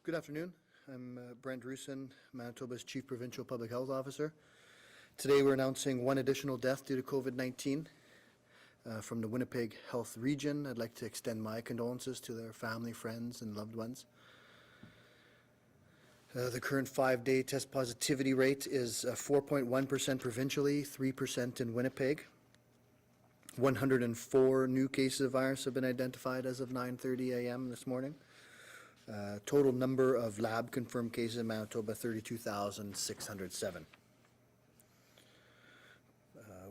Good afternoon. I'm Brent Roussin, Manitoba's Chief Provincial Public Health Officer. Today we're announcing one additional death due to COVID-19 from the Winnipeg Health Region. I'd like to extend my condolences to their family, friends, and loved ones. The current 5-day test positivity rate is 4.1% provincially, 3% in Winnipeg. 104 new cases of virus have been identified as of 9:30 a.m. this morning. Total number of lab confirmed cases in Manitoba, 32,607.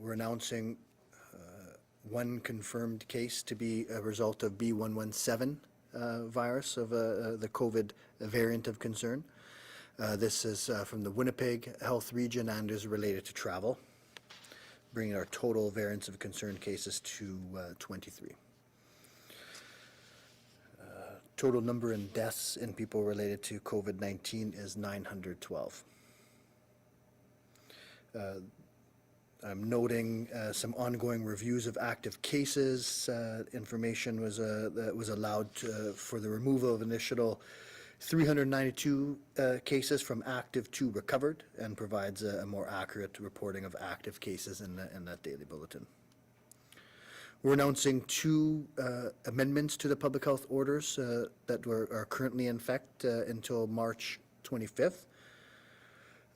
We're announcing one confirmed case to be a result of B117 virus of the COVID variant of concern. This is from the Winnipeg Health Region and is related to travel, bringing our total variants of concern cases to 23. Total number in deaths in people related to COVID-19 is 912. I'm noting some ongoing reviews of active cases. Information was allowed for the removal of initial 392 cases from active to recovered, and provides a more accurate reporting of active cases in that daily bulletin. We're announcing two amendments to the public health orders that are currently in effect until March 25th.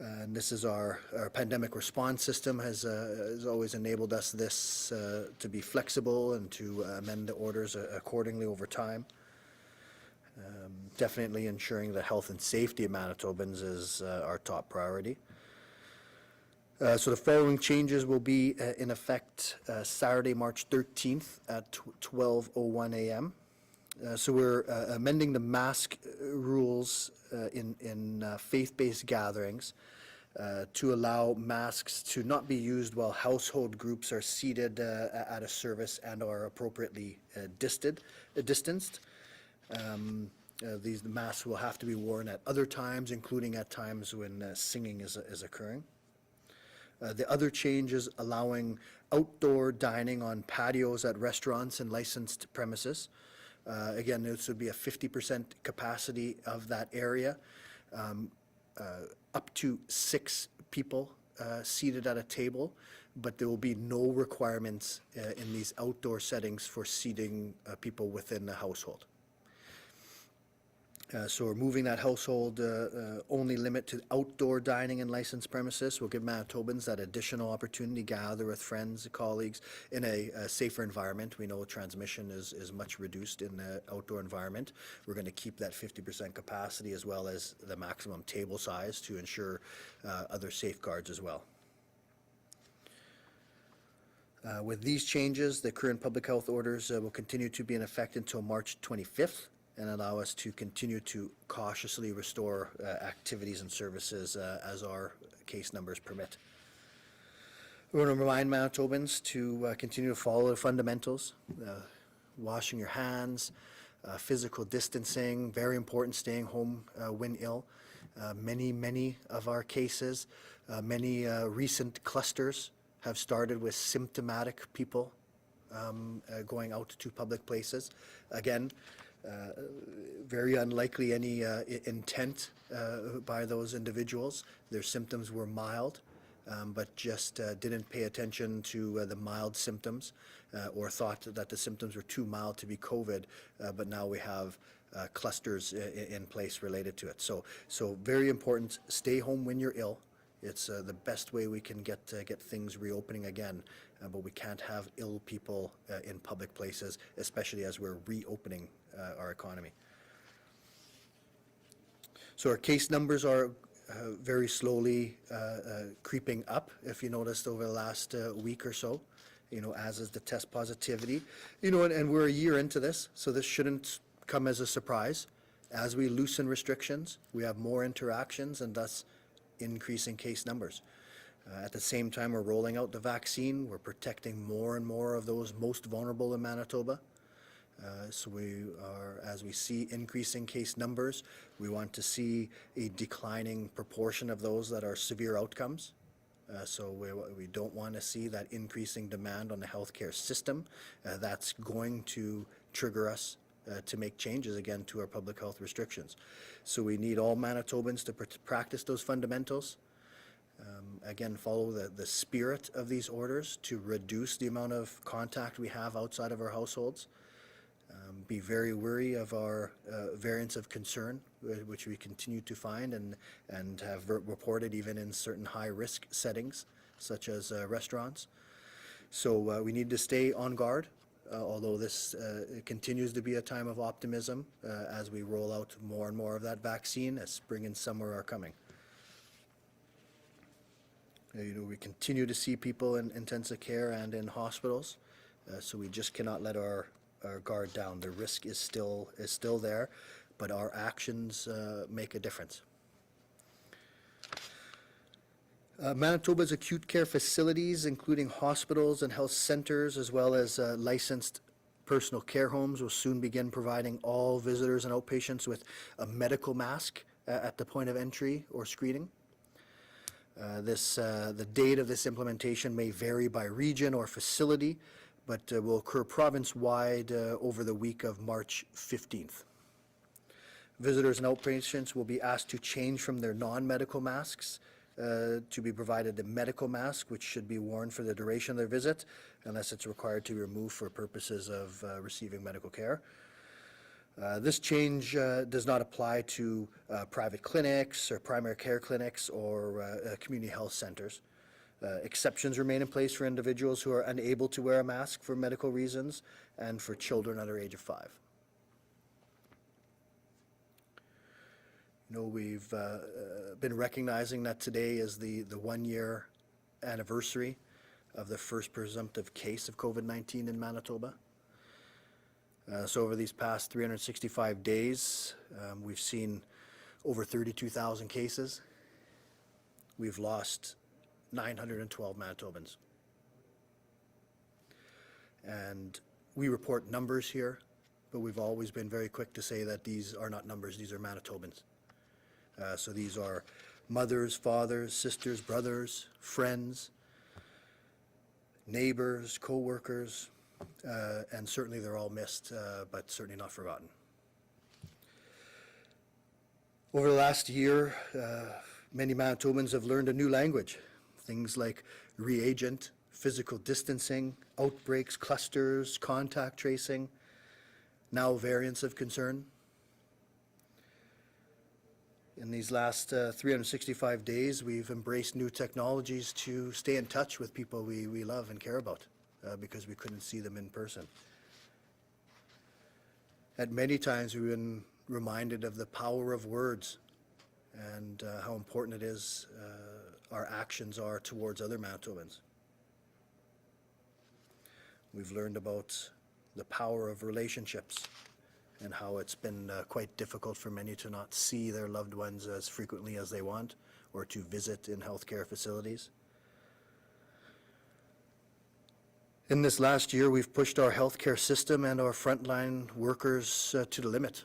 And this is our pandemic response system has always enabled us this to be flexible and to amend the orders accordingly over time. Definitely ensuring the health and safety of Manitobans is our top priority. So the following changes will be in effect Saturday, March 13th at 12:01 a.m. So we're amending the mask rules in faith-based gatherings to allow masks to not be used while household groups are seated at a service and are appropriately distanced. These masks will have to be worn at other times, including at times when singing is occurring. The other change is allowing outdoor dining on patios at restaurants and licensed premises. Again, this would be a 50% capacity of that area, up to 6 people seated at a table, but there will be no requirements in these outdoor settings for seating people within the household. So we're moving that household only limit to outdoor dining and licensed premises. We'll give Manitobans that additional opportunity to gather with friends, colleagues in a safer environment. We know transmission is much reduced in the outdoor environment. We're going to keep that 50% capacity as well as the maximum table size to ensure other safeguards as well. With these changes, the current public health orders will continue to be in effect until March 25th. And allow us to continue to cautiously restore activities and services as our case numbers permit. We want to remind Manitobans to continue to follow the fundamentals, washing your hands, physical distancing, very important, staying home when ill. Many of our cases, many recent clusters have started with symptomatic people going out to public places. Again, very unlikely any intent by those individuals. Their symptoms were mild, but just didn't pay attention to the mild symptoms or thought that the symptoms were too mild to be COVID, but now we have clusters in place related to it. So very important, stay home when you're ill. It's the best way we can get things reopening again, but we can't have ill people in public places, especially as we're reopening our economy. So our case numbers are very slowly creeping up, if you noticed over the last week or so, as is the test positivity. And we're a year into this, so this shouldn't come as a surprise. As we loosen restrictions, we have more interactions and thus increasing case numbers. At the same time, we're rolling out the vaccine. We're protecting more and more of those most vulnerable in Manitoba. So we are, as we see increasing case numbers, we want to see a declining proportion of those that are severe outcomes. So we don't want to see that increasing demand on the healthcare system. That's going to trigger us to make changes again to our public health restrictions. So we need all Manitobans to practice those fundamentals. Again, follow the spirit of these orders to reduce the amount of contact we have outside of our households. Be very wary of our variants of concern, which we continue to find and have reported even in certain high-risk settings, such as restaurants. So we need to stay on guard, although this continues to be a time of optimism as we roll out more and more of that vaccine as spring and summer are coming. We continue to see people in intensive care and in hospitals, so we just cannot let our guard down. The risk is still there, but our actions make a difference. Manitoba's acute care facilities, including hospitals and health centers, as well as licensed personal care homes, will soon begin providing all visitors and outpatients with a medical mask at the point of entry or screening. The date of this implementation may vary by region or facility, but will occur province-wide over the week of March 15th. Visitors and outpatients will be asked to change from their non-medical masks to be provided a medical mask, which should be worn for the duration of their visit, unless it's required to be removed for purposes of receiving medical care. This change does not apply to private clinics or primary care clinics or community health centers. Exceptions remain in place for individuals who are unable to wear a mask for medical reasons and for children under age of 5. We've been recognizing that today is the 1-year anniversary of the first presumptive case of COVID-19 in Manitoba. So over these past 365 days, we've seen over 32,000 cases. We've lost 912 Manitobans. And we report numbers here, but we've always been very quick to say that these are not numbers, these are Manitobans. So these are mothers, fathers, sisters, brothers, friends, neighbors, co-workers, and certainly they're all missed, but certainly not forgotten. Over the last year, many Manitobans have learned a new language. Things like reagent, physical distancing, outbreaks, clusters, contact tracing, now variants of concern. In these last 365 days, we've embraced new technologies to stay in touch with people we love and care about because we couldn't see them in person. At many times, we've been reminded of the power of words and how important it is our actions are towards other Manitobans. We've learned about the power of relationships and how it's been quite difficult for many to not see their loved ones as frequently as they want or to visit in healthcare facilities. In this last year, we've pushed our healthcare system and our frontline workers to the limit.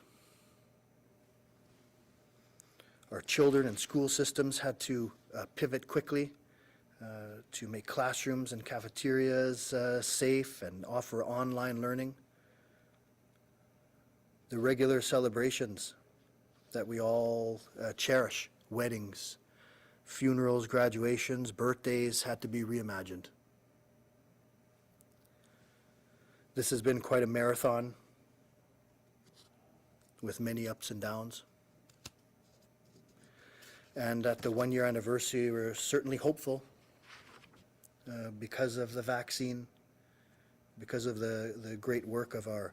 Our children and school systems had to pivot quickly to make classrooms and cafeterias safe and offer online learning. The regular celebrations that we all cherish, weddings, funerals, graduations, birthdays, had to be reimagined. This has been quite a marathon with many ups and downs. And at the 1-year anniversary, we're certainly hopeful because of the vaccine, because of the great work of our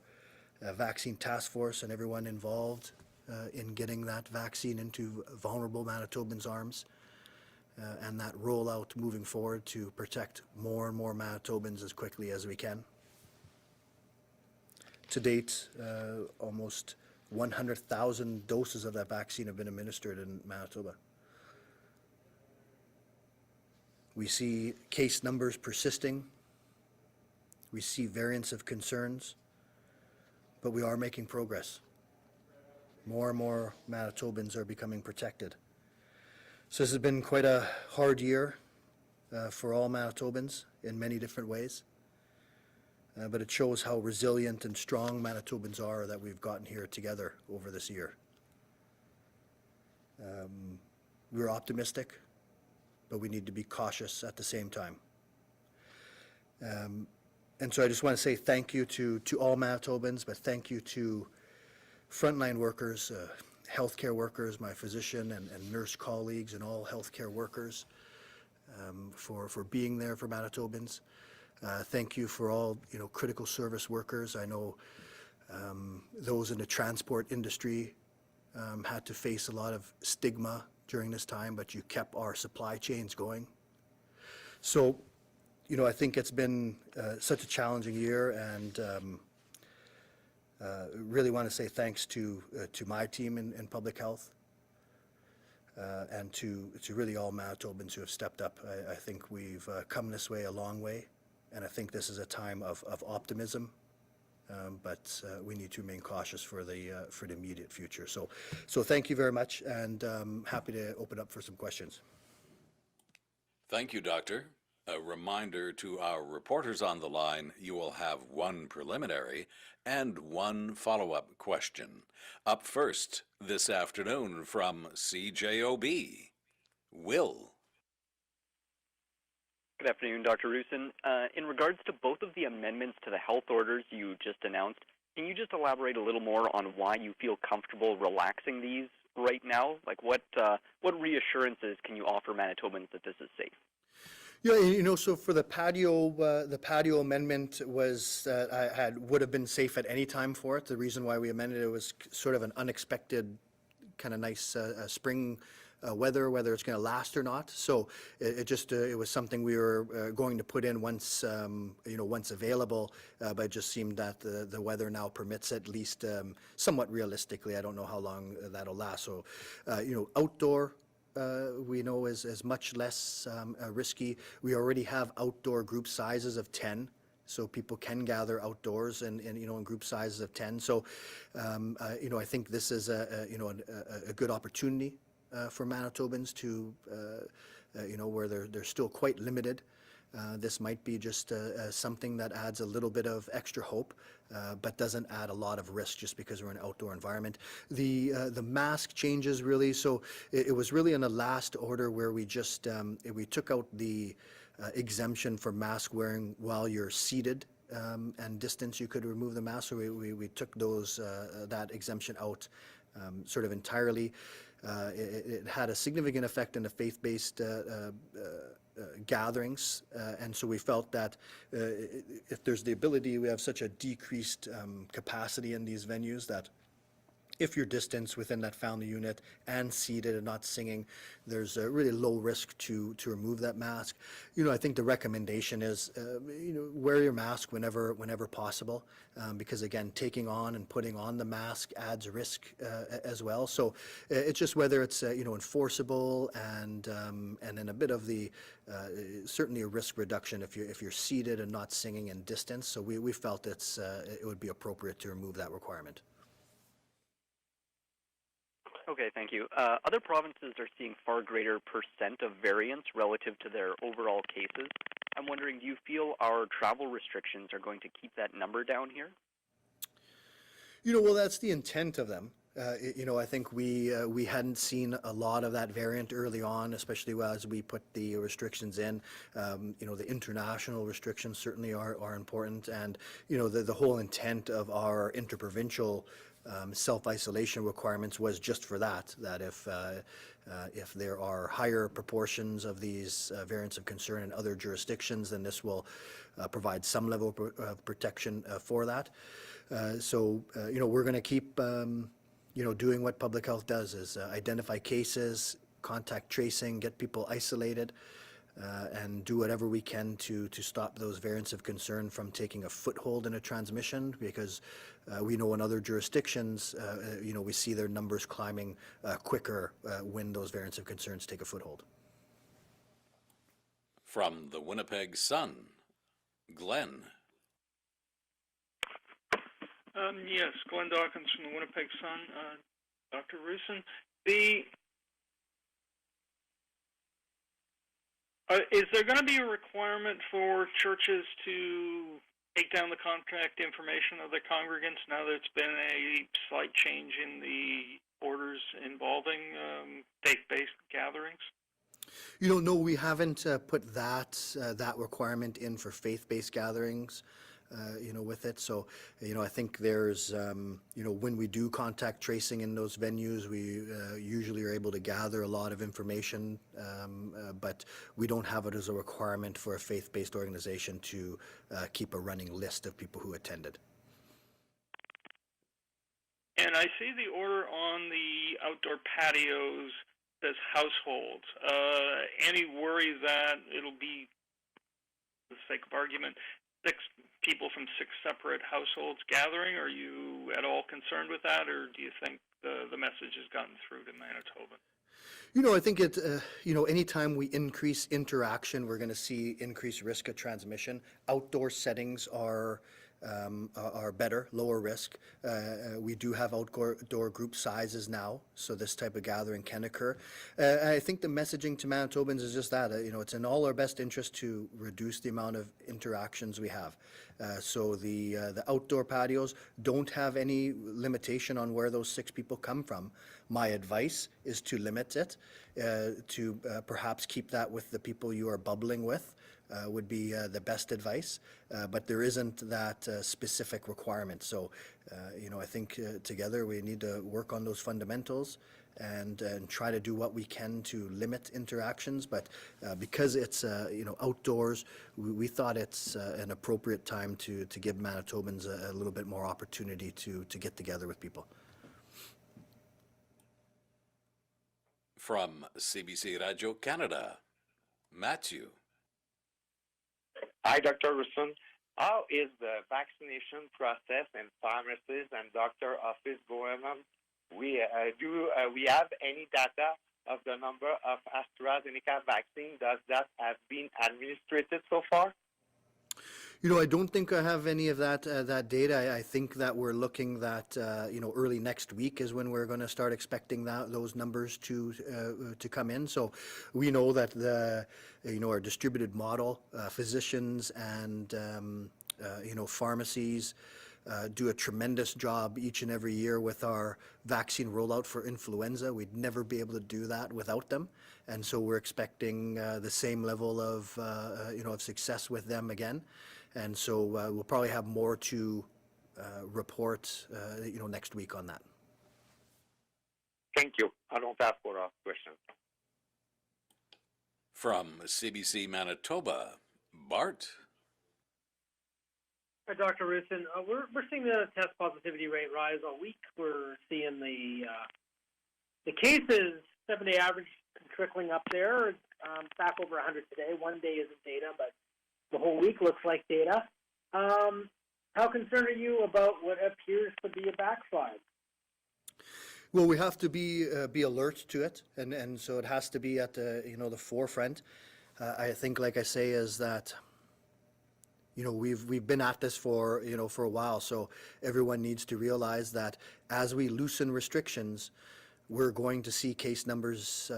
vaccine task force and everyone involved in getting that vaccine into vulnerable Manitobans' arms and that rollout moving forward to protect more and more Manitobans as quickly as we can. To date, almost 100,000 doses of that vaccine have been administered in Manitoba. We see case numbers persisting. We see variants of concerns, but we are making progress. More and more Manitobans are becoming protected. So this has been quite a hard year for all Manitobans in many different ways. but it shows how resilient and strong Manitobans are that we've gotten here together over this year. We're optimistic, but we need to be cautious at the same time. And so I just want to say thank you to all Manitobans, but thank you to frontline workers, healthcare workers, my physician and nurse colleagues, and all healthcare workers for being there for Manitobans. Thank you for all critical service workers. I know those in the transport industry had to face a lot of stigma during this time, but you kept our supply chains going. So, I think it's been such a challenging year, and really want to say thanks to my team in public health and to really all Manitobans who have stepped up. I think we've come this way a long way, and I think this is a time of optimism. But we need to remain cautious for the immediate future. So thank you very much, and happy to open up for some questions. Thank you, Doctor. A reminder to our reporters on the line, you will have one preliminary and one follow-up question. Up first this afternoon from CJOB, Will. Good afternoon, Dr. Roussin. In regards to both of the amendments to the health orders you just announced, can you just elaborate a little more on why you feel comfortable relaxing these right now? Like what reassurances can you offer Manitobans that this is safe? Yeah, so for the patio amendment was would have been safe at any time for it. The reason why we amended it was sort of an unexpected kind of nice spring weather, whether it's going to last or not. So it was something we were going to put in once once available, but it just seemed that the weather now permits, at least somewhat realistically. I don't know how long that'll last. So outdoor. We know is much less risky. We already have outdoor group sizes of 10, so people can gather outdoors and in group sizes of 10. So I think this is a good opportunity for Manitobans to where they're still quite limited. This might be just something that adds a little bit of extra hope, but doesn't add a lot of risk just because we're in an outdoor environment. The mask changes really, so it was really in the last order where we just we took out the exemption for mask wearing while you're seated and distance. You could remove the mask, so we took that exemption out sort of entirely. It had a significant effect in the faith-based gatherings, and so we felt that if there's the ability, we have such a decreased capacity in these venues that if you're distanced within that family unit and seated and not singing, there's a really low risk to remove that mask. I think the recommendation is, wear your mask whenever possible, because again, taking on and putting on the mask adds risk as well. So it's just whether it's enforceable and then a bit of the certainly a risk reduction if you're seated and not singing and distance. So we felt it would be appropriate to remove that requirement. Okay, thank you. Other provinces are seeing far greater percent of variance relative to their overall cases. I'm wondering, do you feel our travel restrictions are going to keep that number down here? Well, that's the intent of them. I think we hadn't seen a lot of that variant early on, especially as we put the restrictions in. The international restrictions certainly are important, and the whole intent of our interprovincial self-isolation requirements was just for that if there are higher proportions of these variants of concern in other jurisdictions, then this will provide some level of protection for that. So we're going to keep doing what public health does, is identify cases, contact tracing, get people isolated, and do whatever we can to stop those variants of concern from taking a foothold in a transmission, because we know in other jurisdictions, we see their numbers climbing quicker when those variants of concerns take a foothold. From the Winnipeg Sun, Glenn. Yes, Glenn Dawkins from the Winnipeg Sun. Dr. Roussin, is there going to be a requirement for churches to take down the contact information of the congregants now that it's been a slight change in the orders involving faith-based gatherings? No, we haven't put that requirement in for faith-based gatherings, with it. So, I think there's, when we do contact tracing in those venues, we usually are able to gather a lot of information, but we don't have it as a requirement for a faith-based organization to keep a running list of people who attended. And I see the order on the outdoor patios says households. Any worry that it'll be, for the sake of argument, 6 people from 6 separate households gathering? Are you at all concerned with that, or do you think the message has gotten through to Manitoba? I think anytime we increase interaction, we're going to see increased risk of transmission. Outdoor settings are better, lower risk. We do have outdoor group sizes now, so this type of gathering can occur. I think the messaging to Manitobans is just that, it's in all our best interest to reduce the amount of interactions we have. So the outdoor patios don't have any limitation on where those 6 people come from. My advice is to limit it, to perhaps keep that with the people you are bubbling with. Would be the best advice, but there isn't that specific requirement. So, I think together we need to work on those fundamentals and try to do what we can to limit interactions. But because it's outdoors, we thought it's an appropriate time to give Manitobans a little bit more opportunity to get together with people. From CBC Radio Canada, Matthew. Hi, Dr. Roussin. How is the vaccination process in pharmacies and doctor office going on? We have any data of the number of AstraZeneca vaccine? Does that have been administered so far? I don't think I have any of that data. I think that we're looking that early next week is when we're going to start expecting those numbers to come in. So we know that our distributed model, physicians and pharmacies do a tremendous job each and every year with our vaccine rollout for influenza. We'd never be able to do that without them, and so we're expecting the same level of of success with them again. And so we'll probably have more to report, next week on that. Thank you. I don't have follow-up questions. From CBC Manitoba, Bart. Hi, Dr. Roussin. We're seeing the test positivity rate rise all week. We're seeing the cases, 7-day average, trickling up there, back over 100 today. One day isn't data, but the whole week looks like data. How concerned are you about what appears to be a backslide? Well, we have to be alert to it, and so it has to be at the forefront. I think, like I say, is that we've been at this for for a while, so everyone needs to realize that as we loosen restrictions, we're going to see case numbers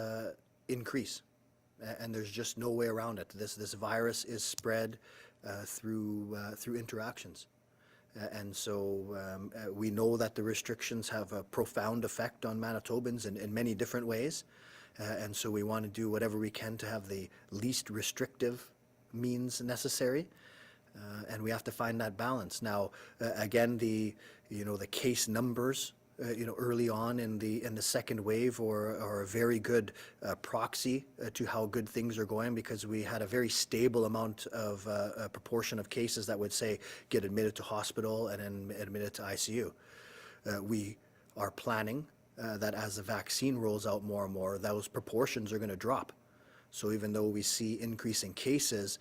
increase. And there's just no way around it. This virus is spread through interactions, and so we know that the restrictions have a profound effect on Manitobans in many different ways, and so we want to do whatever we can to have the least restrictive means necessary, and we have to find that balance. Now, again, the case numbers. Early on in the second wave, are a very good proxy to how good things are going, because we had a very stable amount of a proportion of cases that would say get admitted to hospital and then admitted to ICU. We are planning that as the vaccine rolls out more and more, those proportions are going to drop. So even though we see increasing cases,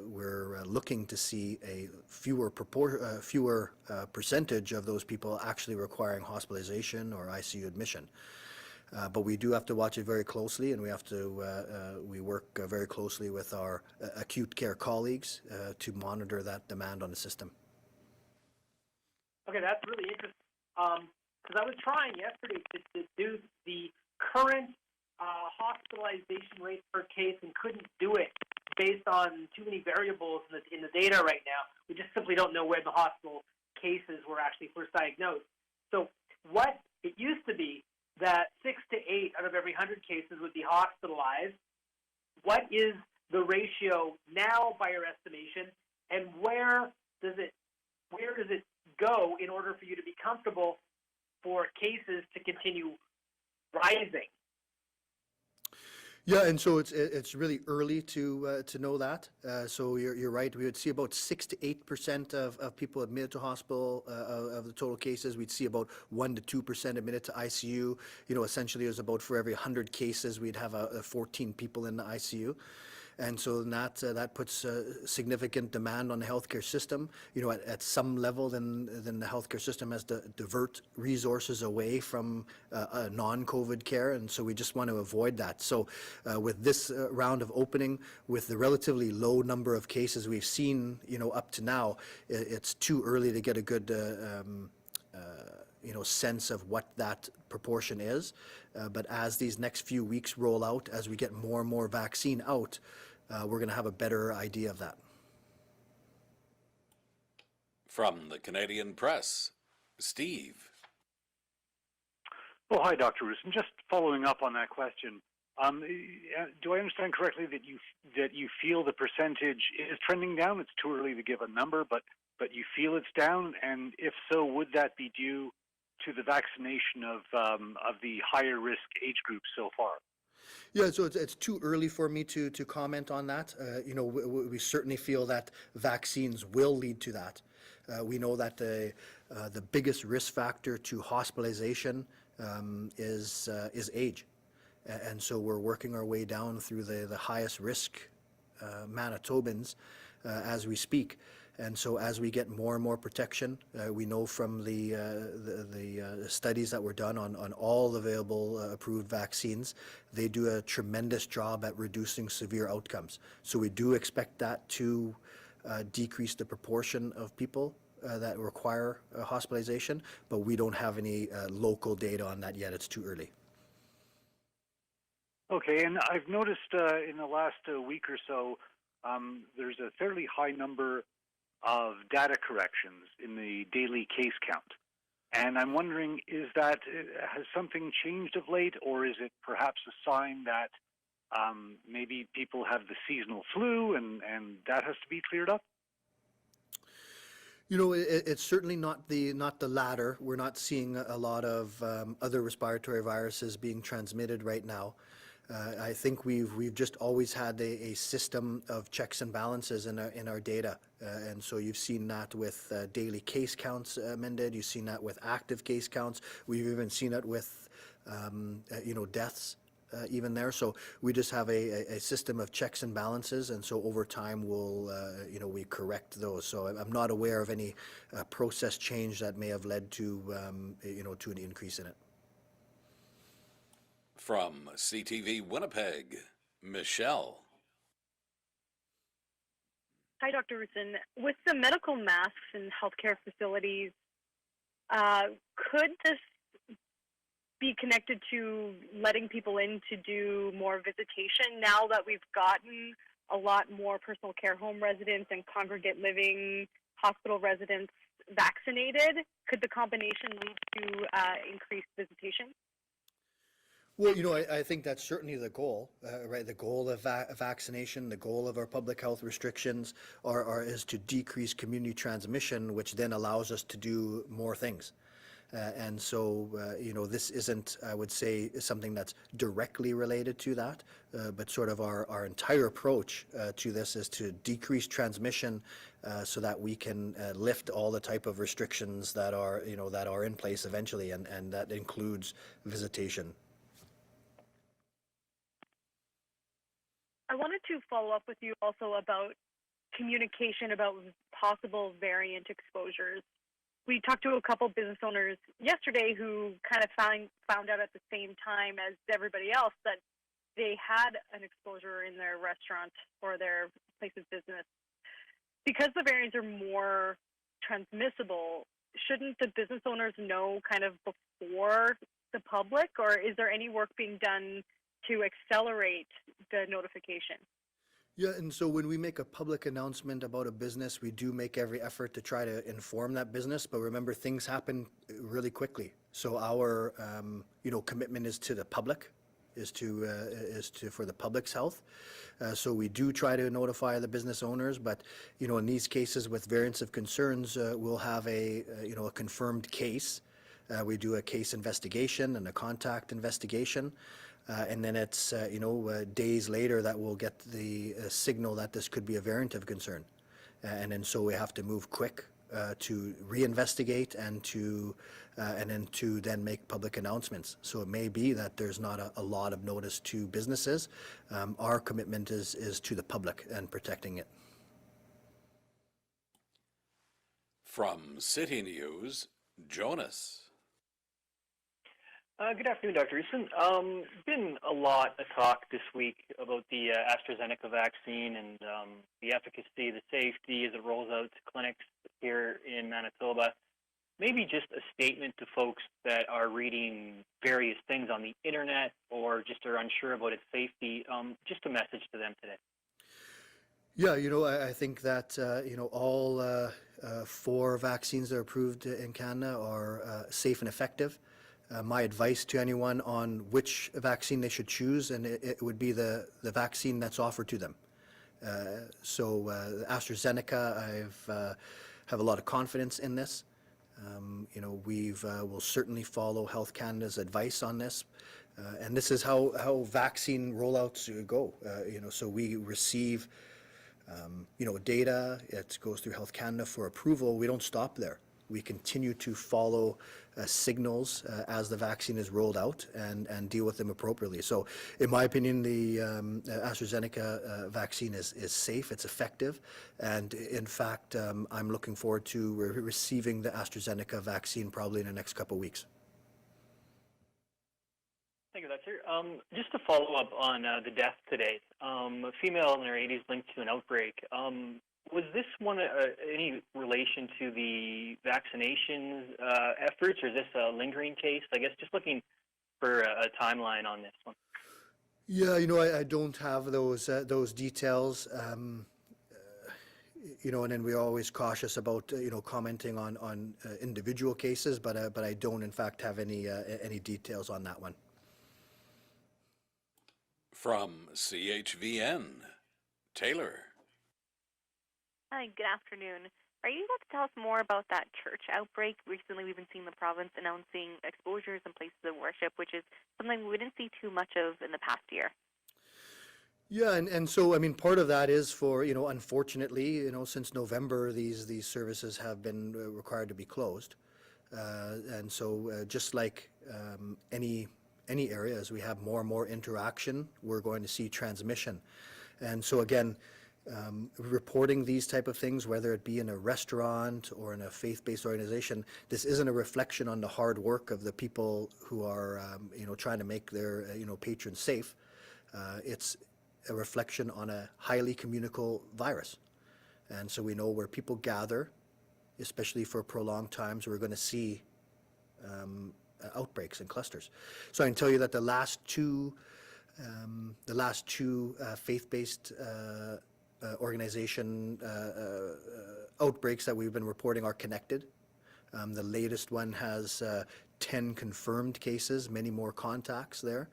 we're looking to see a fewer percentage of those people actually requiring hospitalization or ICU admission. But we do have to watch it very closely, and we have to we work very closely with our acute care colleagues to monitor that demand on the system. Okay, that's really interesting. Because I was trying yesterday to deduce the current hospitalization rate per case and couldn't do it based on too many variables in the data right now. We just simply don't know where the hospital cases were actually first diagnosed. So what it used to be that 6 to 8 out of every 100 cases would be hospitalized. What is the ratio now by your estimation, and where does it go in order for you to be comfortable for cases to continue rising? Yeah, and so it's really early to know that. So you're right. We would see about 6 to 8% of people admitted to hospital of the total cases. We'd see about 1 to 2% admitted to ICU. You know, essentially, it was about for every 100 cases, we'd have 14 people in the ICU. And so that puts significant demand on the healthcare system. You know, at some level, then the healthcare system has to divert resources away from non-COVID care, and so we just want to avoid that. So with this round of opening, with the relatively low number of cases we've seen, you know, up to now, it's too early to get a good sense of what that proportion is. But as these next few weeks roll out, as we get more and more vaccine out, we're going to have a better idea of that. From the Canadian Press, Steve. Oh, hi, Dr. Roussin. Just following up on that question. Do I understand correctly that you feel the percentage is trending down? It's too early to give a number, but you feel it's down, and if so, would that be due to the vaccination of the higher risk age groups so far? Yeah, so it's too early for me to comment on that. We certainly feel that vaccines will lead to that. We know that the biggest risk factor to hospitalization is age. And so we're working our way down through the highest risk Manitobans as we speak. And so as we get more and more protection, we know from the studies that were done on all available approved vaccines, they do a tremendous job at reducing severe outcomes. So we do expect that to decrease the proportion of people that require hospitalization, but we don't have any local data on that yet. It's too early. Okay, and I've noticed in the last week or so, there's a fairly high number of data corrections in the daily case count. And I'm wondering, has something changed of late, or is it perhaps a sign that maybe people have the seasonal flu and that has to be cleared up? You know, it's certainly not the latter. We're not seeing a lot of other respiratory viruses being transmitted right now. I think we've just always had a system of checks and balances in our data, and so you've seen that with daily case counts amended. You've seen that with active case counts. We've even seen it with deaths even there. So we just have a system of checks and balances, and so over time we correct those. So I'm not aware of any process change that may have led to to an increase in it. From CTV Winnipeg, Michelle. Hi, Dr. Roussin. With the medical masks in healthcare facilities, could this be connected to letting people in to do more visitation now that we've gotten a lot more personal care home residents and congregate living hospital residents vaccinated? Could the combination lead to increased visitation? Well, I think that's certainly the goal, right? The goal of vaccination, the goal of our public health restrictions is to decrease community transmission, which then allows us to do more things. And so, this isn't, I would say, something that's directly related to that, but sort of our entire approach to this is to decrease transmission so that we can lift all the type of restrictions that are in place eventually, and that includes visitation. I wanted to follow up with you also about communication about possible variant exposures. We talked to a couple business owners yesterday who kind of found out at the same time as everybody else that they had an exposure in their restaurant or their place of business. Because the variants are more transmissible, shouldn't the business owners know kind of before the public, or is there any work being done to accelerate the notification? Yeah, and so when we make a public announcement about a business, we do make every effort to try to inform that business, but remember, things happen really quickly. So our, commitment is to the public, for the public's health. So we do try to notify the business owners, but, in these cases with variants of concerns, we'll have a confirmed case. We do a case investigation and a contact investigation. And then it's, days later that we'll get the signal that this could be a variant of concern. And then so we have to move quick to reinvestigate and then to make public announcements. So it may be that there's not a lot of notice to businesses. Our commitment is to the public and protecting it. From City News, Jonas. Good afternoon, Dr. Roussin. Been a lot of talk this week about the AstraZeneca vaccine and the efficacy, the safety as it rolls out to clinics here in Manitoba. Maybe just a statement to folks that are reading various things on the internet or just are unsure about its safety, just a message to them today. Yeah, I think that, all 4 vaccines that are approved in Canada are safe and effective. My advice to anyone on which vaccine they should choose, and it would be the vaccine that's offered to them. So AstraZeneca, have a lot of confidence in this. We'll certainly follow Health Canada's advice on this. And this is how vaccine rollouts go. So we receive, data. It goes through Health Canada for approval. We don't stop there. We continue to follow signals as the vaccine is rolled out and deal with them appropriately. So in my opinion, the AstraZeneca vaccine is safe, it's effective, and in fact, I'm looking forward to receiving the AstraZeneca vaccine probably in the next couple of weeks. Thank you, Doctor. Just to follow up on the death today, a female in her 80s linked to an outbreak. Was this one any relation to the vaccination efforts, or is this a lingering case? I guess just looking for a timeline on this one. Yeah, I don't have those details. And then we're always cautious about commenting on individual cases, but I don't in fact have any details on that one. From CHVN, Taylor. Hi, good afternoon. Are you able to tell us more about that church outbreak? Recently, we've been seeing the province announcing exposures and places of worship, which is something we didn't see too much of in the past year. Yeah, and so, part of that is for, unfortunately, since November, these services have been required to be closed. And so just like any area, as we have more and more interaction, we're going to see transmission. And so again, reporting these type of things, whether it be in a restaurant or in a faith-based organization, this isn't a reflection on the hard work of the people who are, trying to make their, patrons safe. It's a reflection on a highly communicable virus. And so we know where people gather, especially for prolonged times, we're going to see outbreaks and clusters. So I can tell you that the last two faith-based organization outbreaks that we've been reporting are connected. The latest one has 10 confirmed cases, many more contacts there.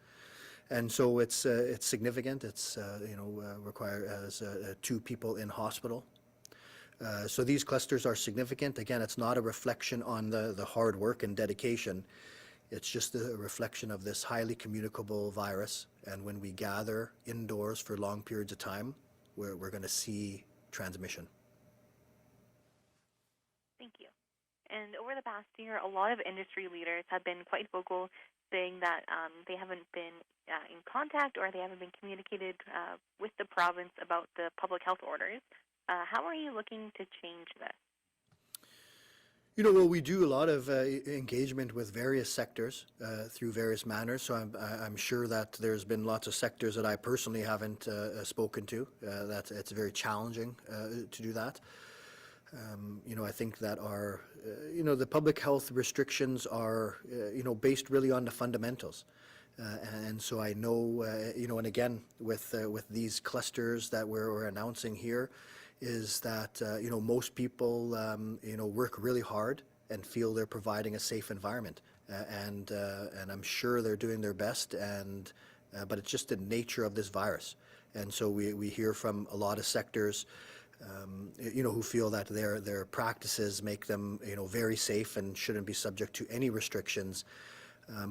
And so it's significant. It's, requires 2 people in hospital. So these clusters are significant. Again, it's not a reflection on the hard work and dedication. It's just a reflection of this highly communicable virus. And when we gather indoors for long periods of time, we're going to see transmission. Thank you. And over the past year, a lot of industry leaders have been quite vocal, saying that they haven't been in contact or they haven't been communicated with the province about the public health orders. How are you looking to change this? Well, we do a lot of engagement with various sectors through various manners. So I'm sure that there's been lots of sectors that I personally haven't spoken to. That it's very challenging to do that. I think that our, the public health restrictions are, based really on the fundamentals. And so I know, and again, with these clusters that we're announcing here, is that, most people, work really hard and feel they're providing a safe environment. And I'm sure they're doing their best, but it's just the nature of this virus. And so we hear from a lot of sectors, who feel that their practices make them, very safe and shouldn't be subject to any restrictions.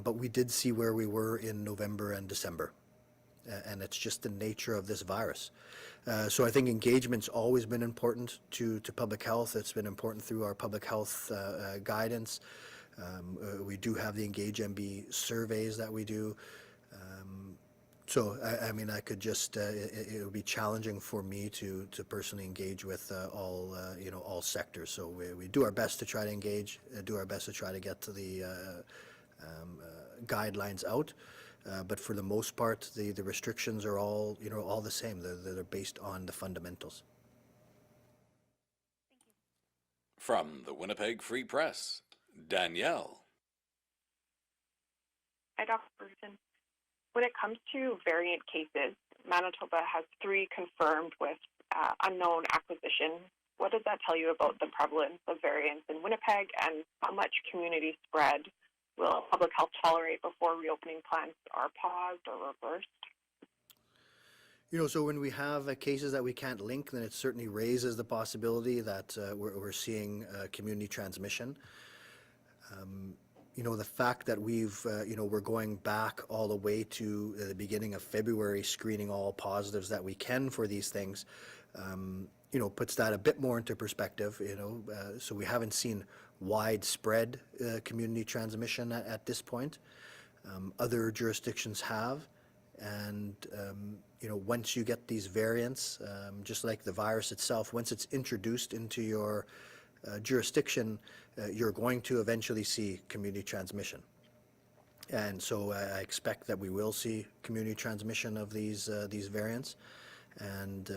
But we did see where we were in November and December, and it's just the nature of this virus. So I think engagement's always been important to public health. It's been important through our public health guidance. We do have the Engage MB surveys that we do. So I could just it would be challenging for me to personally engage with all sectors. So we do our best to try to engage, do our best to try to get to the guidelines out. But for the most part, the restrictions are all the same. They're based on the fundamentals. From the Winnipeg Free Press, Danielle. Hi, Dr. Roussin. When it comes to variant cases, Manitoba has 3 confirmed with unknown acquisition. What does that tell you about the prevalence of variants in Winnipeg, and how much community spread will public health tolerate before reopening plans are paused or reversed? So when we have cases that we can't link, then it certainly raises the possibility that we're seeing community transmission. The fact that we're going back all the way to the beginning of February, screening all positives that we can for these things, puts that a bit more into perspective. So we haven't seen widespread community transmission at this point. Other jurisdictions have, and once you get these variants, just like the virus itself, once it's introduced into your jurisdiction, you're going to eventually see community transmission. And so I expect that we will see community transmission of these variants. And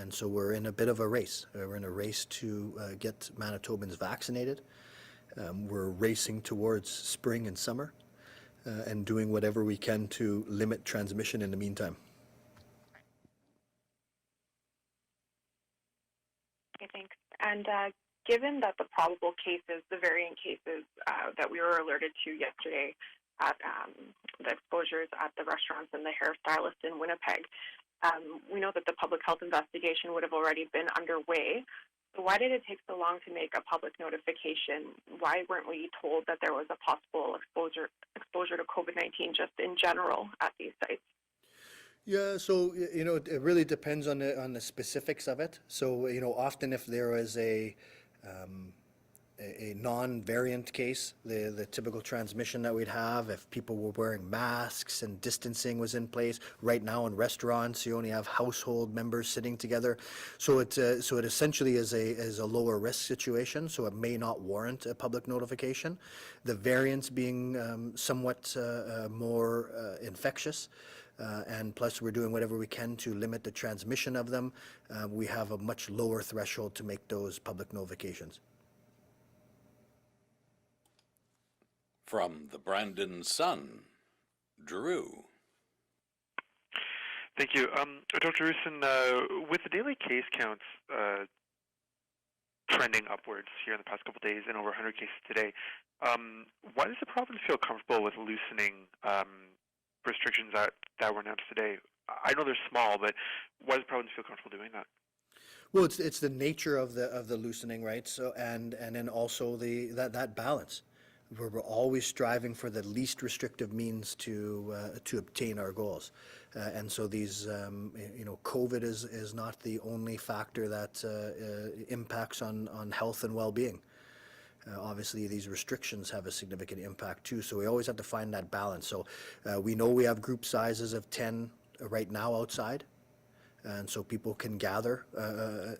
so we're in a bit of a race. We're in a race to get Manitobans vaccinated. We're racing towards spring and summer and doing whatever we can to limit transmission in the meantime. Okay, thanks. And given that the probable cases, the variant cases that we were alerted to yesterday at the exposures at the restaurants and the hairstylist in Winnipeg, we know that the public health investigation would have already been underway. So why did it take so long to make a public notification? Why weren't we told that there was a possible exposure to COVID-19 just in general at these sites? Yeah, so it really depends on the specifics of it. So often if there is a non-variant case, the typical transmission that we'd have, if people were wearing masks and distancing was in place. Right now in restaurants, you only have household members sitting together, so it essentially is a lower risk situation. So it may not warrant a public notification. The variants being somewhat more infectious. And plus, we're doing whatever we can to limit the transmission of them. We have a much lower threshold to make those public notifications. From the Brandon Sun, Drew. Thank you. Dr. Roussin, with the daily case counts trending upwards here in the past couple of days and over 100 cases today, why does the province feel comfortable with loosening restrictions that were announced today? I know they're small, but why does the province feel comfortable doing that? Well, it's the nature of the loosening, right? So and then also that balance. We're always striving for the least restrictive means to obtain our goals, and so these COVID is not the only factor that impacts on health and well-being. Obviously, these restrictions have a significant impact too, so we always have to find that balance. So we know we have group sizes of 10 right now outside, and so people can gather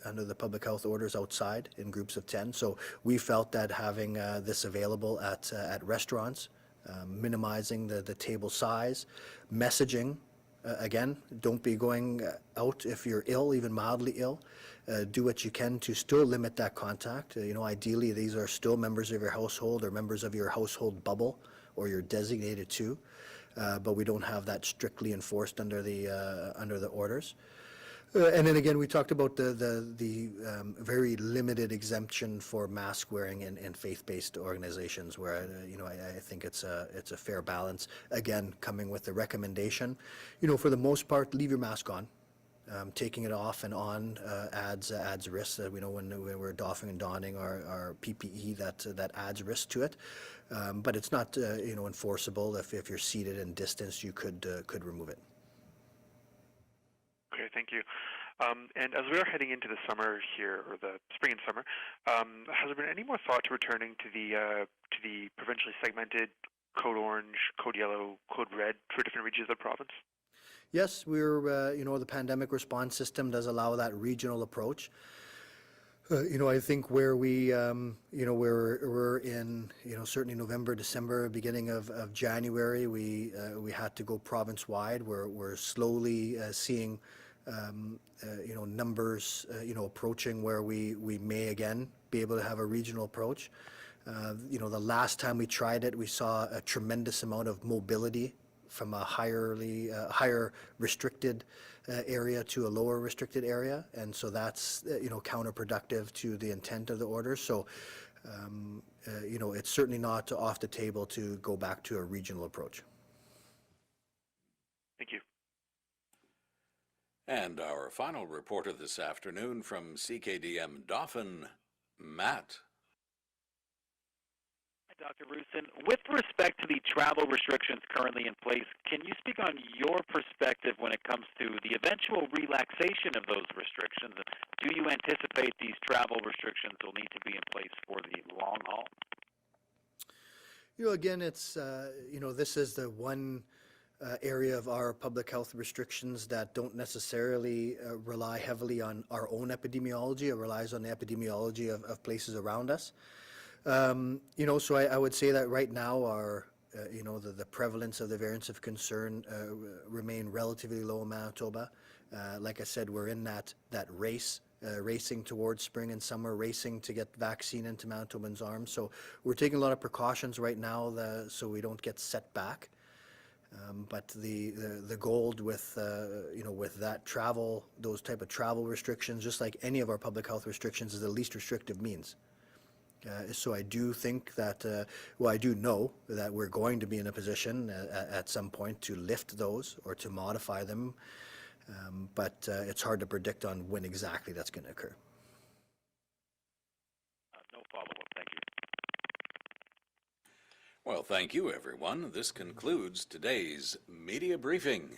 under the public health orders outside in groups of 10. So we felt that having this available at restaurants, minimizing the table size, messaging, again, don't be going out if you're ill, even mildly ill. Do what you can to still limit that contact. Ideally, these are still members of your household or members of your household bubble or your designated two. but we don't have that strictly enforced under the orders. And then again, we talked about the very limited exemption for mask wearing in faith-based organizations, where I think it's a fair balance. Again, coming with the recommendation, for the most part, leave your mask on. Taking it off and on adds risk. We know when we're doffing and donning our PPE that adds risk to it, but it's not enforceable. If you're seated and distanced, you could remove it. Okay, thank you. And as we are heading into the summer here, or the spring and summer, has there been any more thought to returning to the provincially segmented code orange, code yellow, code red for different regions of the province? Yes, the pandemic response system does allow that regional approach. I think where we're in, certainly November, December, beginning of January, we had to go province-wide. We're slowly seeing, numbers, approaching where we may again be able to have a regional approach. The last time we tried it, we saw a tremendous amount of mobility from a higher restricted area to a lower restricted area, and so that's counterproductive to the intent of the order. So it's certainly not off the table to go back to a regional approach. Thank you. And our final reporter this afternoon from CKDM Dauphin, Matt. Dr. Roussin, with respect to the travel restrictions currently in place, can you speak on your perspective when it comes to the eventual relaxation of those restrictions? Do you anticipate these travel restrictions will need to be in place for the long haul? Again, it's, this is the one area of our public health restrictions that don't necessarily rely heavily on our own epidemiology. It relies on the epidemiology of places around us. So I would say that right now our, the prevalence of the variants of concern remain relatively low in Manitoba. Like I said, we're in that racing towards spring and summer, racing to get vaccine into Manitobans' arms. So we're taking a lot of precautions right now so we don't get set back. But the goal with with that travel, those type of travel restrictions, just like any of our public health restrictions, is the least restrictive means. So I do think that, I do know that we're going to be in a position at some point to lift those or to modify them, but it's hard to predict on when exactly that's going to occur. No follow-up. Thank you. Well, thank you, everyone. This concludes today's media briefing.